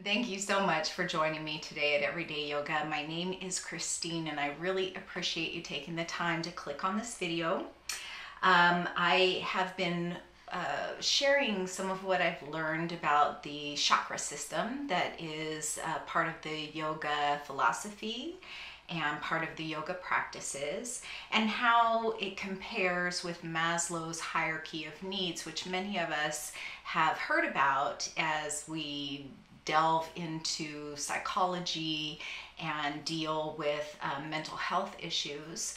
Thank you so much for joining me today at Everyday Yoga. My name is Christine and I really appreciate you taking the time to click on this video. I have been sharing some of what I've learned about the chakra system that is part of the yoga philosophy and part of the yoga practices, and how it compares with Maslow's hierarchy of needs, which many of us have heard about as we delve into psychology and deal with mental health issues.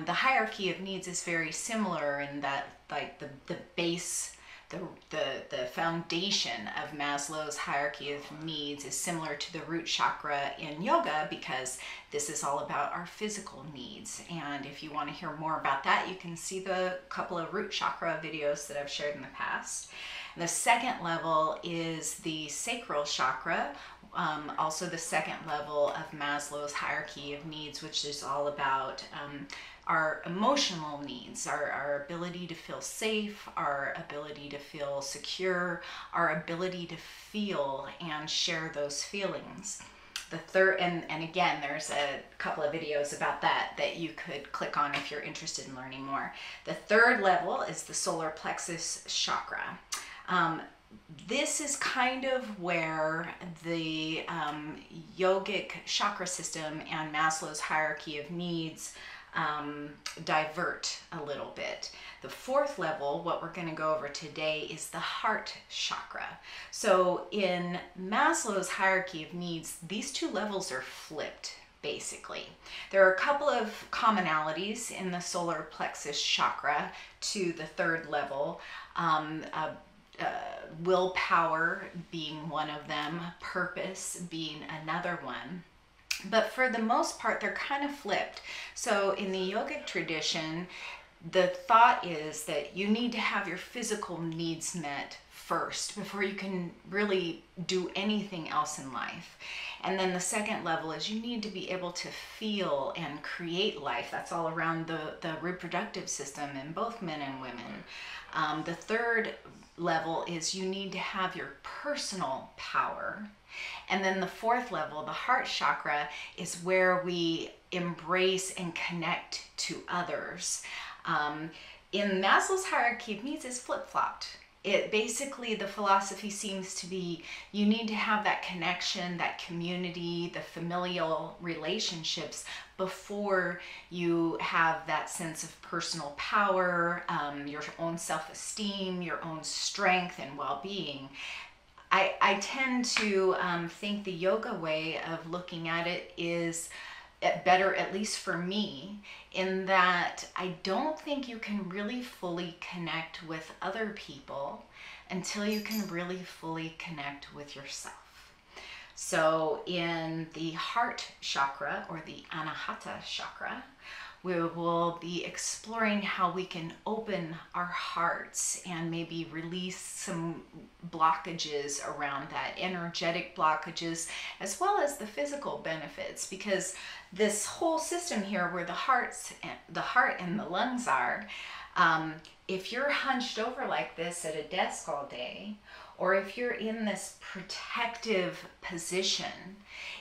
The hierarchy of needs is very similar in that, like, the base, the foundation of Maslow's hierarchy of needs is similar to the root chakra in yoga, because this is all about our physical needs. And if you want to hear more about that, you can see the couple of root chakra videos that I've shared in the past. The second level is the sacral chakra, also the second level of Maslow's hierarchy of needs, which is all about our emotional needs, our ability to feel safe, our ability to feel secure, our ability to feel and share those feelings. The third, and again, there's a couple of videos about that you could click on if you're interested in learning more. The third level is the solar plexus chakra. This is kind of where the yogic chakra system and Maslow's hierarchy of needs divert a little bit. The fourth level, what we're going to go over today, is the heart chakra. So in Maslow's hierarchy of needs, these two levels are flipped, basically. There are a couple of commonalities in the solar plexus chakra to the third level. Willpower being one of them, purpose being another one. But for the most part, they're kind of flipped. So in the yogic tradition, the thought is that you need to have your physical needs met first before you can really do anything else in life. And then the second level is you need to be able to feel and create life. That's all around the reproductive system in both men and women. The third level is you need to have your personal power. And then the fourth level, the heart chakra, is where we embrace and connect to others. In Maslow's hierarchy of needs, it's flip-flopped. It basically, the philosophy seems to be you need to have that connection, that community, the familial relationships before you have that sense of personal power, your own self-esteem, your own strength and well-being. I tend to think the yoga way of looking at it is better, at least for me, in that I don't think you can really fully connect with other people until you can really fully connect with yourself. So in the heart chakra, or the Anahata Chakra, we will be exploring how we can open our hearts and maybe release some blockages around that, energetic blockages, as well as the physical benefits, because this whole system here where the heart and the lungs are, if you're hunched over like this at a desk all day, or if you're in this protective position,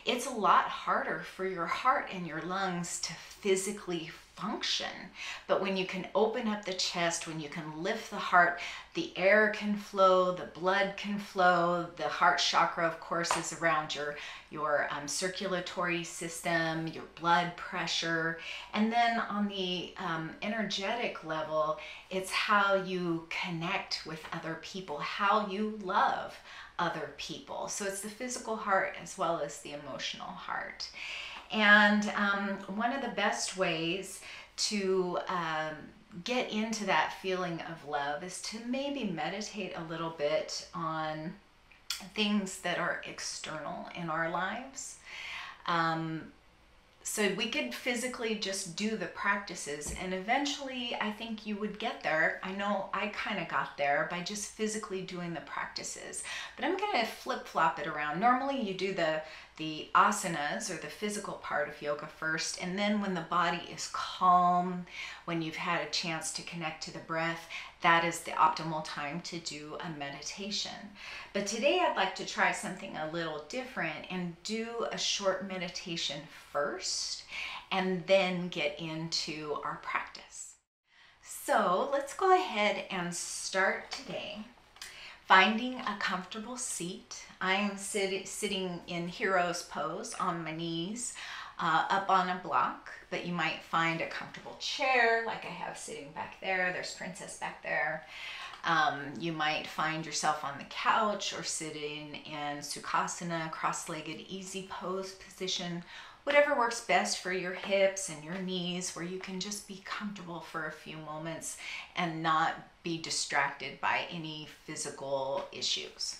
it's a lot harder for your heart and your lungs to physically function. But when you can open up the chest, when you can lift the heart, the air can flow, the blood can flow. The heart chakra, of course, is around your circulatory system, your blood pressure. And then on the energetic level, it's how you connect with other people, how you love other people. So it's the physical heart as well as the emotional heart. And one of the best ways to get into that feeling of love is to maybe meditate a little bit on things that are external in our lives. So we could physically just do the practices, and eventually I think you would get there. I know I kind of got there by just physically doing the practices, but I'm going to flip-flop it around. Normally you do the asanas, or the physical part of yoga first, and then when the body is calm, when you've had a chance to connect to the breath, that is the optimal time to do a meditation. But today I'd like to try something a little different and do a short meditation first and then get into our practice. So let's go ahead and start today. Finding a comfortable seat. I'm sitting in hero's pose on my knees, up on a block, but you might find a comfortable chair like I have sitting back there. There's Princess back there. You might find yourself on the couch or sitting in Sukhasana, cross-legged easy pose position, whatever works best for your hips and your knees, where you can just be comfortable for a few moments and not be distracted by any physical issues.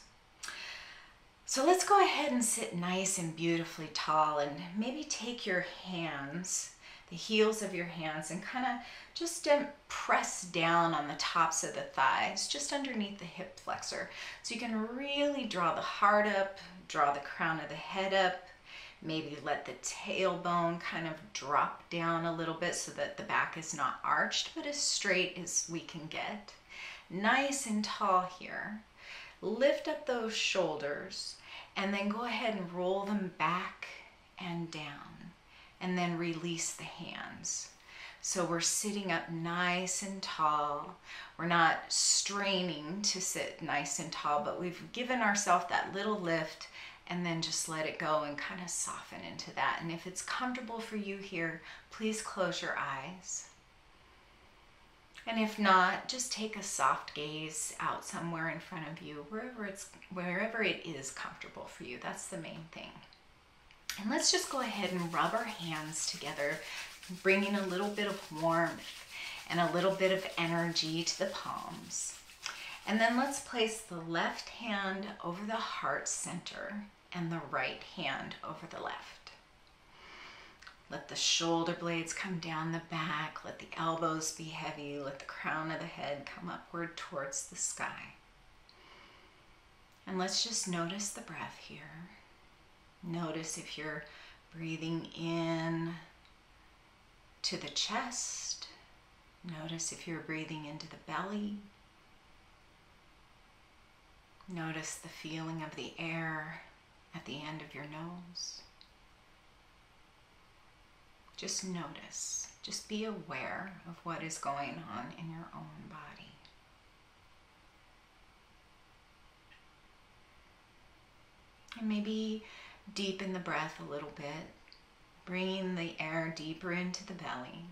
So let's go ahead and sit nice and beautifully tall, and maybe take your hands, the heels of your hands, and kind of just press down on the tops of the thighs, just underneath the hip flexor. So you can really draw the heart up, draw the crown of the head up, maybe let the tailbone kind of drop down a little bit so that the back is not arched, but as straight as we can get. Nice and tall here. Lift up those shoulders and then go ahead and roll them back and down, and then release the hands. So we're sitting up nice and tall. We're not straining to sit nice and tall, but we've given ourselves that little lift, and then just let it go and kind of soften into that. And if it's comfortable for you here, please close your eyes. And if not, just take a soft gaze out somewhere in front of you, wherever it is comfortable for you. That's the main thing. And let's just go ahead and rub our hands together, bringing a little bit of warmth and a little bit of energy to the palms. And then let's place the left hand over the heart center and the right hand over the left. Let the shoulder blades come down the back. Let the elbows be heavy. Let the crown of the head come upward towards the sky. And let's just notice the breath here. Notice if you're breathing in to the chest. Notice if you're breathing into the belly. Notice the feeling of the air at the end of your nose. Just notice, just be aware of what is going on in your own body. And maybe deepen the breath a little bit, bringing the air deeper into the belly.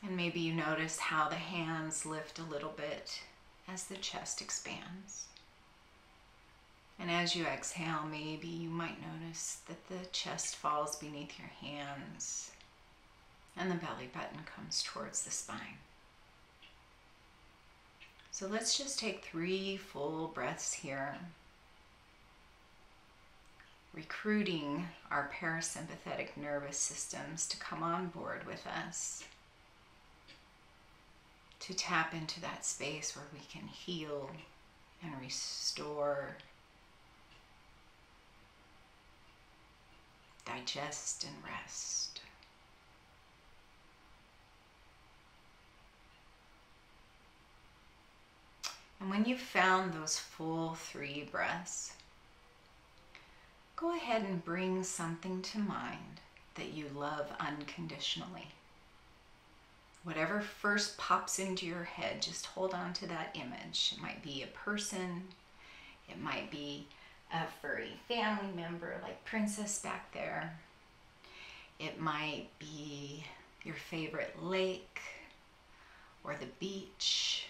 And maybe you notice how the hands lift a little bit as the chest expands. And as you exhale, maybe you might notice that the chest falls beneath your hands and the belly button comes towards the spine. So let's just take 3 full breaths here, recruiting our parasympathetic nervous systems to come on board with us, to tap into that space where we can heal and restore, digest and rest. And when you've found those full 3 breaths, go ahead and bring something to mind that you love unconditionally. Whatever first pops into your head, just hold on to that image. It might be a person, it might be a furry family member like Princess back there. It might be your favorite lake or the beach.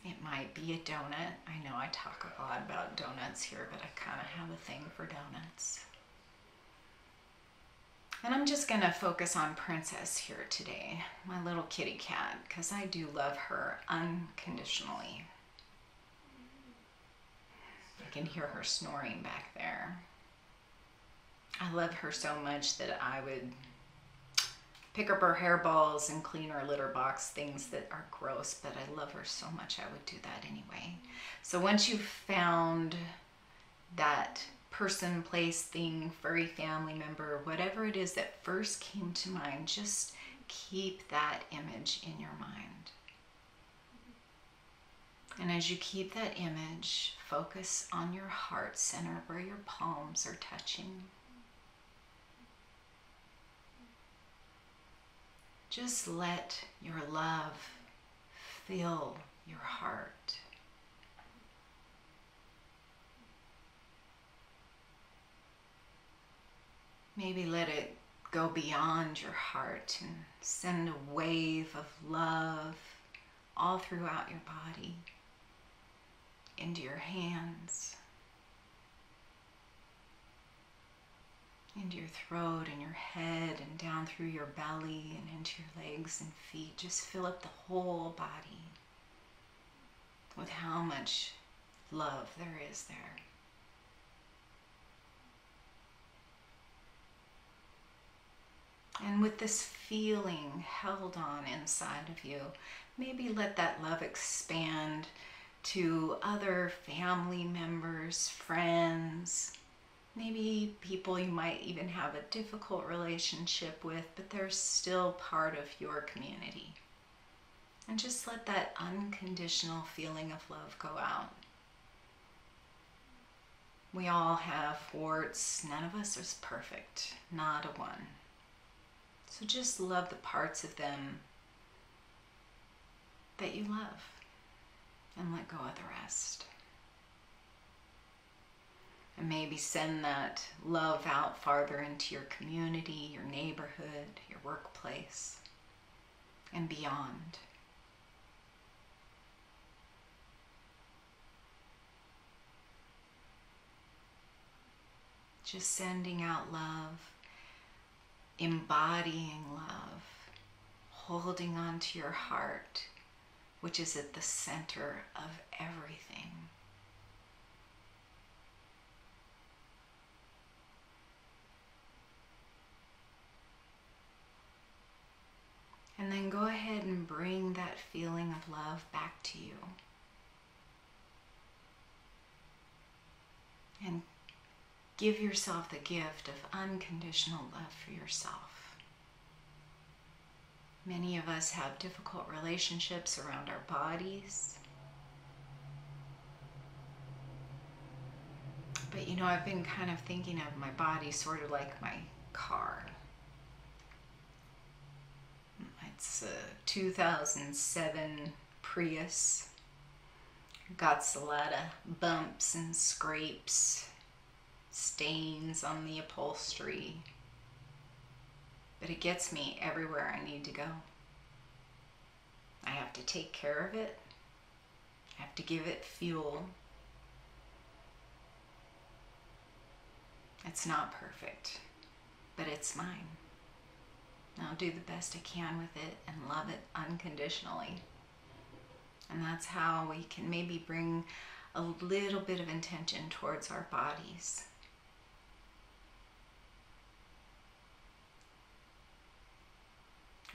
It might be a donut. I know I talk a lot about donuts here, but I kind of have a thing for donuts. And I'm just going to focus on Princess here today, my little kitty cat, because I do love her unconditionally. I can hear her snoring back there. I love her so much that I would pick up her hairballs and clean her litter box, things that are gross, but I love her so much I would do that anyway. So once you've found that person, place, thing, furry family member, whatever it is that first came to mind, just keep that image in your mind. And as you keep that image, focus on your heart center where your palms are touching. Just let your love fill your heart. Maybe let it go beyond your heart and send a wave of love all throughout your body, into your hands, into your throat and your head and down through your belly and into your legs and feet. Just fill up the whole body with how much love there is there. And with this feeling held on inside of you, maybe let that love expand to other family members, friends, maybe people you might even have a difficult relationship with, but they're still part of your community. And just let that unconditional feeling of love go out. We all have warts. None of us is perfect, not a one. So just love the parts of them that you love and let go of the rest. And maybe send that love out farther into your community, your neighborhood, your workplace, and beyond. Just sending out love, embodying love, holding on to your heart, which is at the center of everything. And then go ahead and bring that feeling of love back to you. And give yourself the gift of unconditional love for yourself. Many of us have difficult relationships around our bodies. But you know, I've been kind of thinking of my body sort of like my car. It's a 2007 Prius. Got a lot of bumps and scrapes, stains on the upholstery, but it gets me everywhere I need to go. I have to take care of it. I have to give it fuel. It's not perfect, but it's mine. I'll do the best I can with it and love it unconditionally. And that's how we can maybe bring a little bit of intention towards our bodies.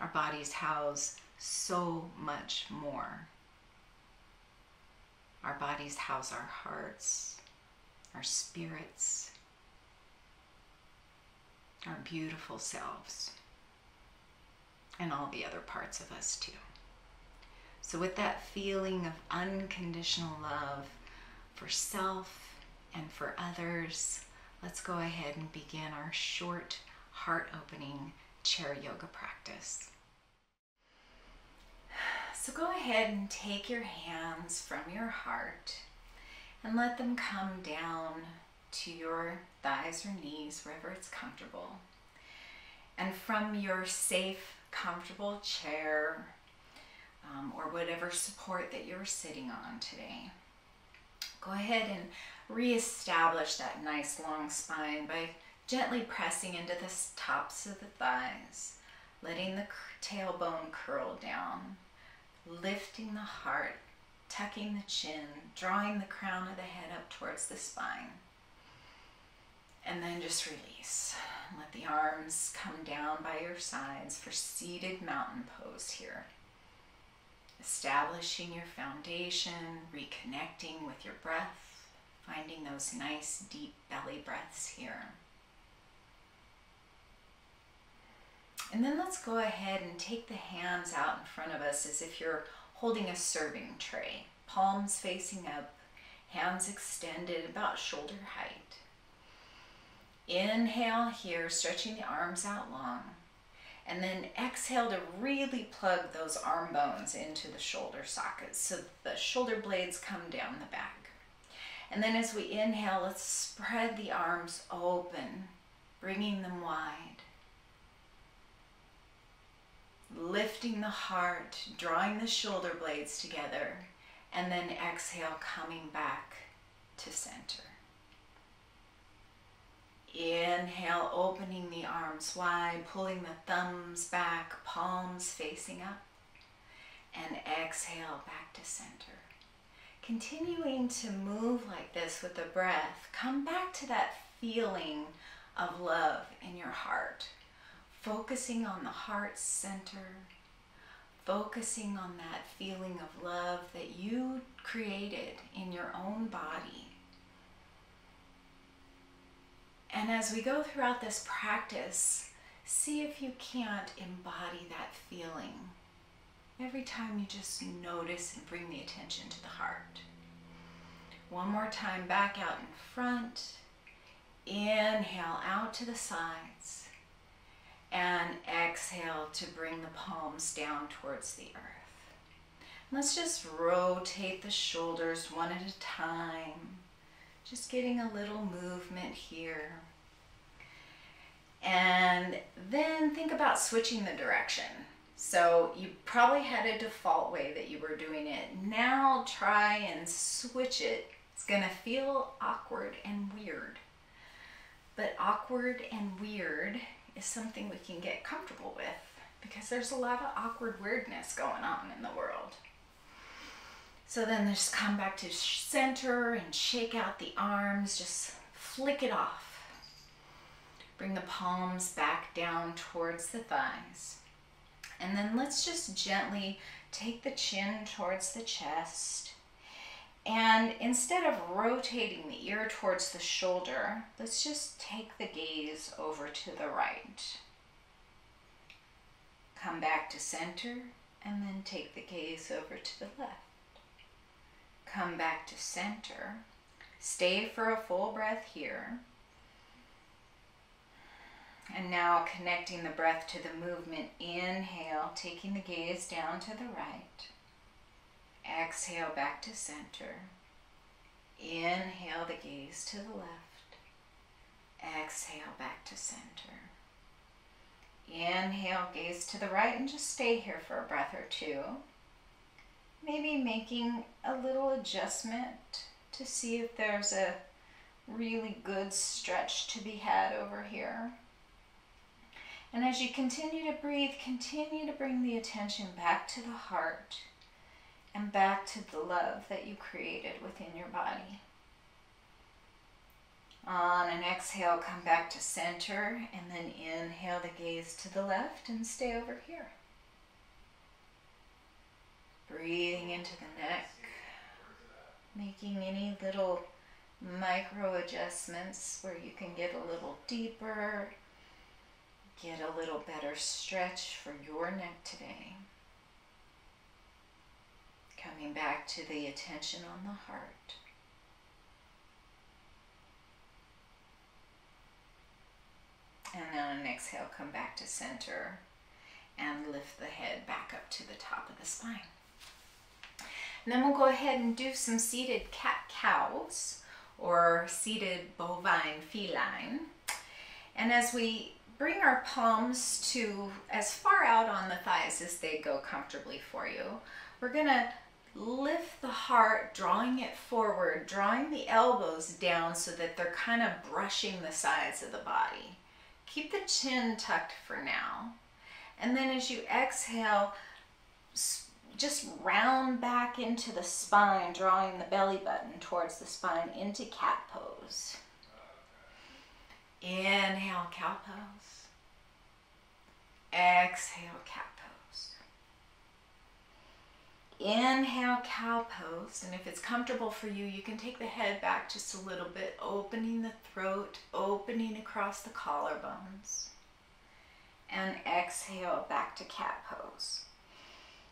Our bodies house so much more. Our bodies house our hearts, our spirits, our beautiful selves, and all the other parts of us too. So with that feeling of unconditional love for self and for others, let's go ahead and begin our short heart-opening chair yoga practice. So go ahead and take your hands from your heart and let them come down to your thighs or knees, wherever it's comfortable. And from your safe, comfortable chair, or whatever support that you're sitting on today, go ahead and reestablish that nice long spine by gently pressing into the tops of the thighs, letting the tailbone curl down, lifting the heart, tucking the chin, drawing the crown of the head up towards the spine. And then just release. Let the arms come down by your sides for seated mountain pose here. Establishing your foundation, reconnecting with your breath, finding those nice deep belly breaths here. And then let's go ahead and take the hands out in front of us as if you're holding a serving tray. Palms facing up, hands extended about shoulder height. Inhale here, stretching the arms out long. And then exhale to really plug those arm bones into the shoulder sockets so the shoulder blades come down the back. And then as we inhale, let's spread the arms open, bringing them wide. Lifting the heart, drawing the shoulder blades together, and then exhale, coming back to center. Inhale, opening the arms wide, pulling the thumbs back, palms facing up, and exhale back to center. Continuing to move like this with the breath, come back to that feeling of love in your heart. Focusing on the heart center, focusing on that feeling of love that you created in your own body. And as we go throughout this practice, see if you can't embody that feeling. Every time you just notice and bring the attention to the heart. One more time, back out in front. Inhale out to the sides. And exhale to bring the palms down towards the earth. Let's just rotate the shoulders one at a time. Just getting a little movement here. And then think about switching the direction. So you probably had a default way that you were doing it. Now try and switch it. It's gonna feel awkward and weird. But awkward and weird is something we can get comfortable with because there's a lot of awkward weirdness going on in the world. So then just come back to center and shake out the arms, just flick it off. Bring the palms back down towards the thighs. And then let's just gently take the chin towards the chest. And instead of rotating the ear towards the shoulder, let's just take the gaze over to the right. Come back to center and then take the gaze over to the left. Come back to center. Stay for a full breath here. And now connecting the breath to the movement. Inhale, taking the gaze down to the right. Exhale back to center. Inhale the gaze to the left. Exhale back to center. Inhale, gaze to the right, and just stay here for a breath or two. Maybe making a little adjustment to see if there's a really good stretch to be had over here. And as you continue to breathe, continue to bring the attention back to the heart and back to the love that you created within your body. On an exhale, come back to center, and then inhale the gaze to the left and stay over here. Breathing into the neck, making any little micro adjustments where you can get a little deeper, get a little better stretch for your neck today. Coming back to the attention on the heart. And then on an exhale, come back to center and lift the head back up to the top of the spine. And then we'll go ahead and do some seated cat-cows or seated bovine feline. And as we bring our palms to as far out on the thighs as they go comfortably for you, we're gonna lift the heart, drawing it forward, drawing the elbows down so that they're kind of brushing the sides of the body. Keep the chin tucked for now. And then as you exhale, just round back into the spine, drawing the belly button towards the spine into cat pose. Inhale, cow pose. Exhale, cat pose. Inhale, cow pose. And if it's comfortable for you, you can take the head back just a little bit, opening the throat, opening across the collarbones. and exhale back to cat pose.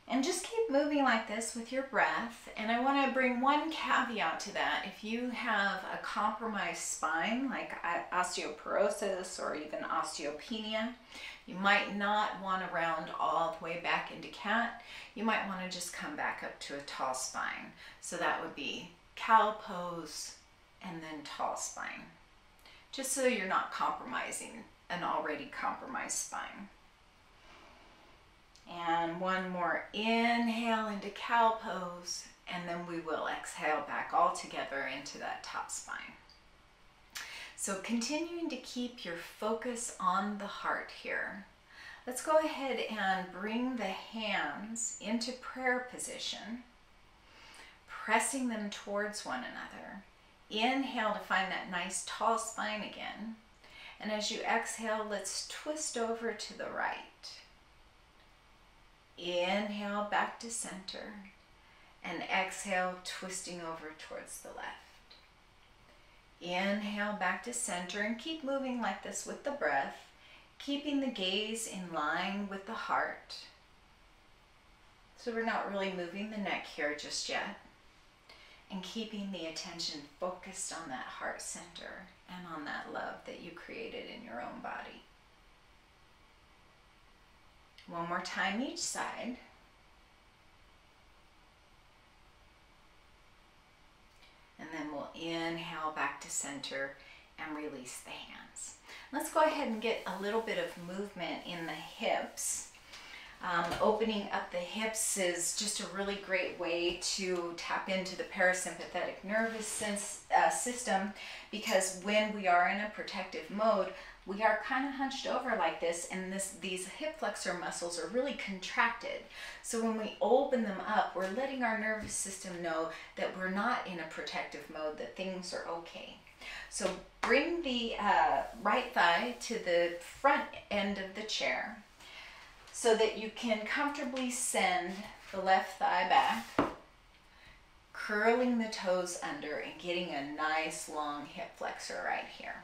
And just keep moving like this with your breath. And I want to bring one caveat to that. If you have a compromised spine, like osteoporosis or even osteopenia, you might not want to round all the way back into cat. You might want to just come back up to a tall spine. So that would be cow pose and then tall spine, just so you're not compromising an already compromised spine. And one more inhale into cow pose, and then we will exhale back all together into that top spine. So continuing to keep your focus on the heart here. Let's go ahead and bring the hands into prayer position, pressing them towards one another. Inhale to find that nice tall spine again. And as you exhale, let's twist over to the right. Inhale back to center, and exhale, twisting over towards the left. Inhale back to center, and keep moving like this with the breath, keeping the gaze in line with the heart. So we're not really moving the neck here just yet, and keeping the attention focused on that heart center and on that love that you created in your own body. One more time each side. And then we'll inhale back to center and release the hands. Let's go ahead and get a little bit of movement in the hips. Opening up the hips is just a really great way to tap into the parasympathetic nervous system, because when we are in a protective mode, we are kind of hunched over like this, and these hip flexor muscles are really contracted. So when we open them up, we're letting our nervous system know that we're not in a protective mode, that things are okay. So bring the right thigh to the front end of the chair so that you can comfortably send the left thigh back, curling the toes under and getting a nice long hip flexor right here.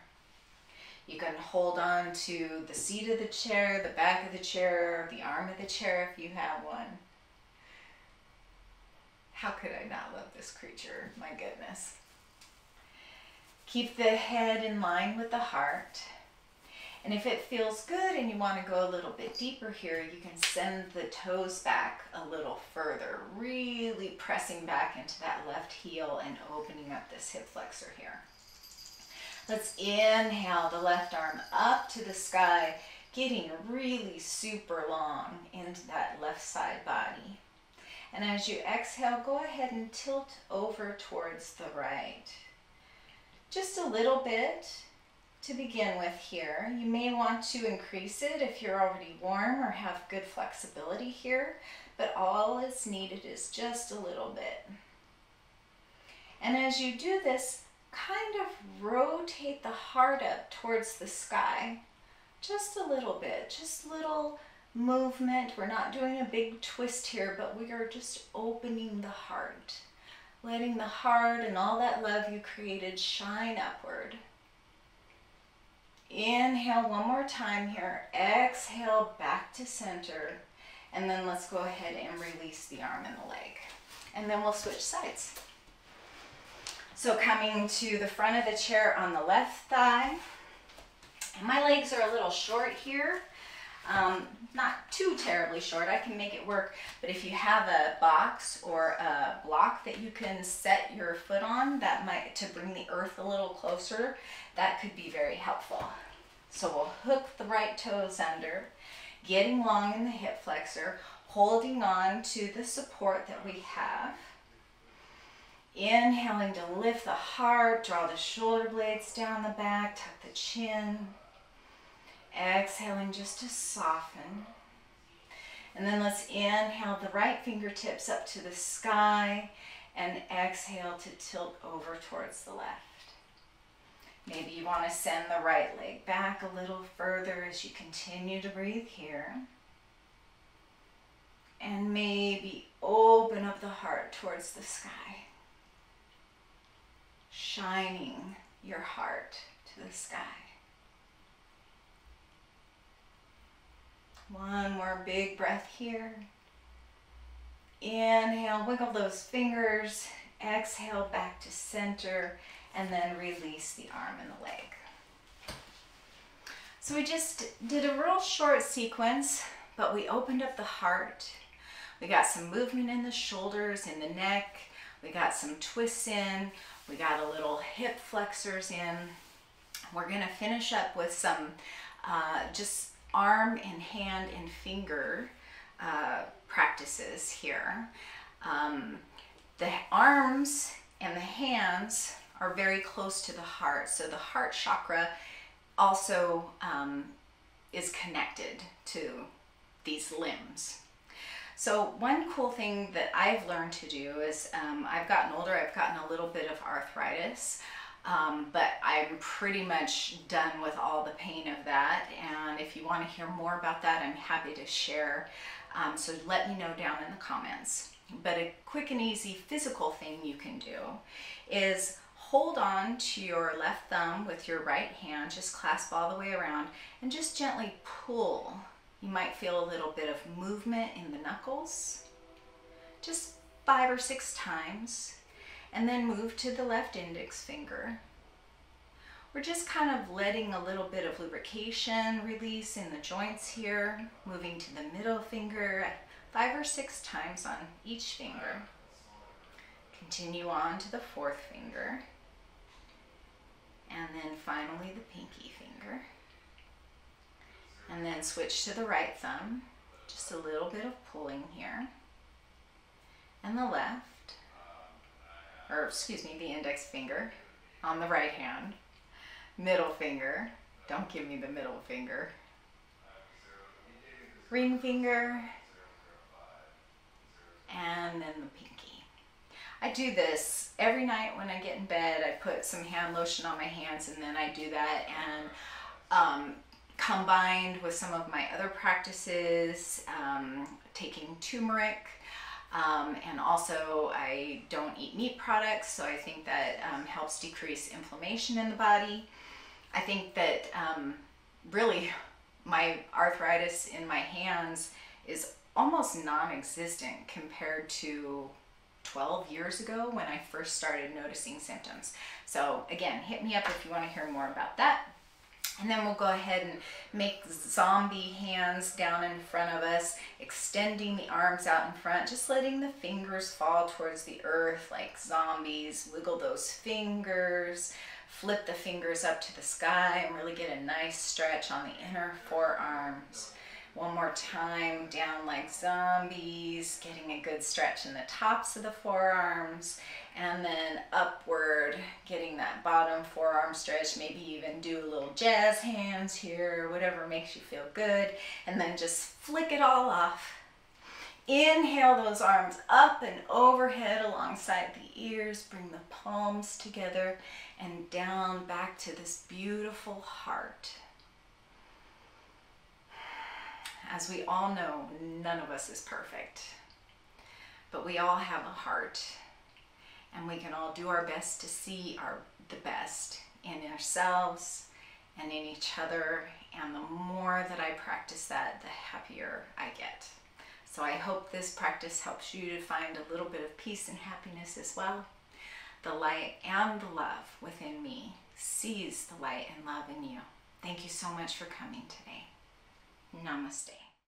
You can hold on to the seat of the chair, the back of the chair, the arm of the chair if you have one. How could I not love this creature? My goodness. Keep the head in line with the heart. And if it feels good and you want to go a little bit deeper here, you can send the toes back a little further, really pressing back into that left heel and opening up this hip flexor here. Let's inhale the left arm up to the sky, getting really super long into that left side body. And as you exhale, go ahead and tilt over towards the right. Just a little bit to begin with here. You may want to increase it if you're already warm or have good flexibility here, but all that's needed is just a little bit. And as you do this, kind of rotate the heart up towards the sky. Just a little bit, just little movement. We're not doing a big twist here, but we are just opening the heart, letting the heart and all that love you created shine upward. Inhale one more time here. Exhale back to center. And then let's go ahead and release the arm and the leg. And then we'll switch sides. So coming to the front of the chair on the left thigh. And my legs are a little short here. Not too terribly short. I can make it work. But if you have a box or a block that you can set your foot on, that might, to bring the earth a little closer, that could be very helpful. So we'll hook the right toes under, getting long in the hip flexor, holding on to the support that we have. Inhaling to lift the heart, draw the shoulder blades down the back, tuck the chin. Exhaling just to soften. And then let's inhale the right fingertips up to the sky and exhale to tilt over towards the left. Maybe you want to send the right leg back a little further as you continue to breathe here. And maybe open up the heart towards the sky, shining your heart to the sky. One more big breath here. Inhale, wiggle those fingers. Exhale back to center, and then release the arm and the leg. So we just did a real short sequence, but we opened up the heart. We got some movement in the shoulders, in the neck. We got some twists in. We got a little hip flexors in. We're gonna finish up with some just arm and hand and finger practices here. The arms and the hands are very close to the heart. So the heart chakra also is connected to these limbs. So one cool thing that I've learned to do is I've gotten older, I've gotten a little bit of arthritis, but I'm pretty much done with all the pain of that. And if you want to hear more about that, I'm happy to share. So let me know down in the comments. But a quick and easy physical thing you can do is hold on to your left thumb with your right hand, just clasp all the way around, and just gently pull. You might feel a little bit of movement in the knuckles, just 5 or 6 times, and then move to the left index finger. We're just kind of letting a little bit of lubrication release in the joints here, moving to the middle finger 5 or 6 times on each finger. Continue on to the 4th finger, and then finally the pinky finger. And then switch to the right thumb, just a little bit of pulling here. And the left, or excuse me, the index finger on the right hand. Middle finger, don't give me the middle finger. Ring finger, and then the pinky. I do this every night when I get in bed. I put some hand lotion on my hands, and then I do that, and combined with some of my other practices, taking turmeric, and also I don't eat meat products, so I think that helps decrease inflammation in the body. I think that really my arthritis in my hands is almost non-existent compared to 12 years ago when I first started noticing symptoms. So again, hit me up if you want to hear more about that. And then we'll go ahead and make zombie hands down in front of us, extending the arms out in front, just letting the fingers fall towards the earth like zombies. Wiggle those fingers, flip the fingers up to the sky, and really get a nice stretch on the inner forearms. One more time, down like zombies, getting a good stretch in the tops of the forearms, and then upward, getting that bottom forearm stretch. Maybe even do a little jazz hands here, whatever makes you feel good, and then just flick it all off. Inhale those arms up and overhead alongside the ears. Bring the palms together and down back to this beautiful heart. As we all know, none of us is perfect, but we all have a heart, and we can all do our best to see the best in ourselves and in each other, and the more that I practice that, the happier I get. So I hope this practice helps you to find a little bit of peace and happiness as well. The light and the love within me sees the light and love in you. Thank you so much for coming today. Namaste.